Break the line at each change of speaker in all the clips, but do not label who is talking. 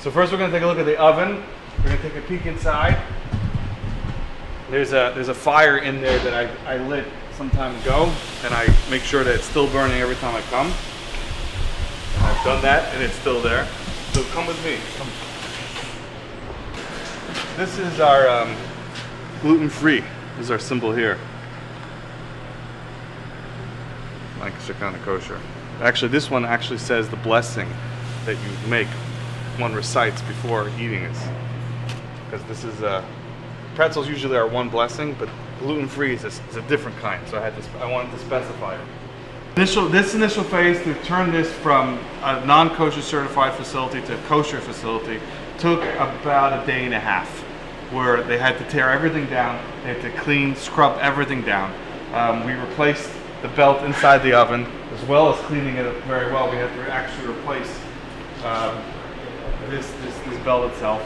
So first we're going to take a look at the oven. We're going to take a peek inside. There's a fire in there that I lit some time ago, and I make sure that it's still burning every time I come. And I've done that, and it's still there. So come with me. Come. This is our gluten-free. This is our symbol here. Lancaster County Kosher. Actually, this one actually says the blessing that you make. One recites before eating it. Because this is pretzels usually are one blessing, but gluten-free is a different kind. So I wanted to specify it. This initial phase to turn this from a non-kosher certified facility to a kosher facility took about a day and a half, where they had to tear everything down, they had to clean, scrub everything down. We replaced the belt inside the oven, as well as cleaning it very well. We had to actually replace this belt itself.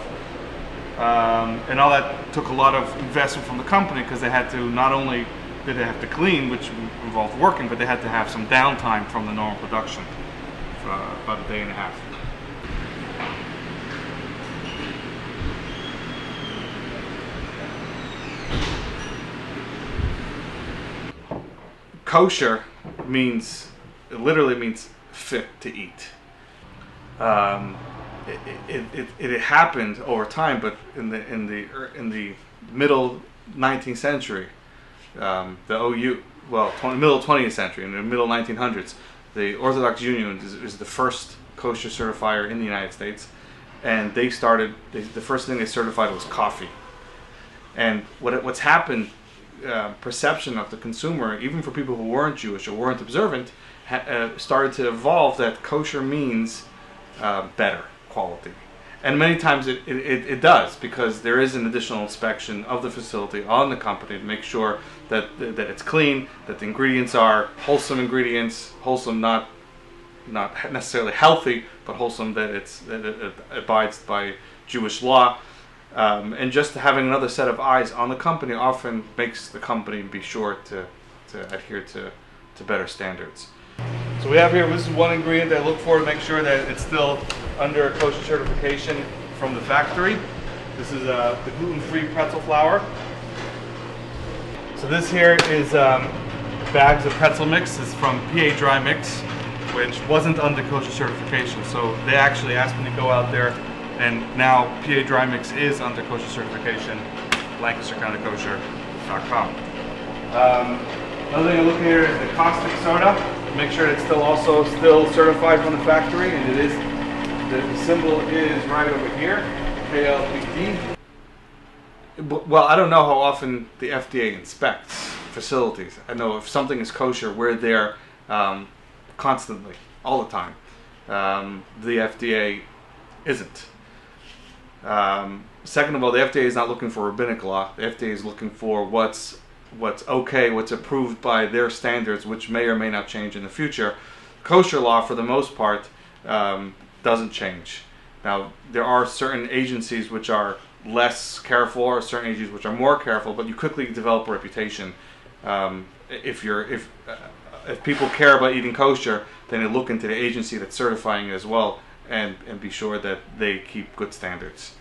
And all that took a lot of investment from the company, because they had to, not only did they have to clean, which involved working, but they had to have some downtime from the normal production for about a day and a half. Kosher it literally means fit to eat. It happened over time, but in the middle 19th century, middle 20th century, in the middle 1900s, the Orthodox Union is the first kosher certifier in the United States, and the first thing they certified was coffee. And what's happened, perception of the consumer, even for people who weren't Jewish or weren't observant, started to evolve that kosher means better quality. And many times it does, because there is an additional inspection of the facility on the company to make sure that it's clean, that the ingredients are wholesome ingredients, wholesome, not necessarily healthy, but wholesome, that it abides by Jewish law. And just having another set of eyes on the company often makes the company be sure to adhere to better standards. So we have here, this is one ingredient that I look for to make sure that it's still under kosher certification from the factory. This is the gluten-free pretzel flour. So this here is bags of pretzel mix. It's from PA Dry Mix, which wasn't under kosher certification. So they actually asked me to go out there, and now PA Dry Mix is under kosher certification, LancasterCountyKosher.com. Another thing I look here is the caustic soda. Make sure it's still certified from the factory, and it is. The symbol is right over here, KLPD. Well, I don't know how often the FDA inspects facilities. I know if something is kosher, we're there constantly, all the time. The FDA isn't. Second of all, the FDA is not looking for rabbinic law. The FDA is looking for what's okay, what's approved by their standards, which may or may not change in the future. Kosher law, for the most part, doesn't change. Now, there are certain agencies which are less careful, or certain agencies which are more careful, but you quickly develop a reputation. If people care about eating kosher, then they look into the agency that's certifying it as well, and be sure that they keep good standards.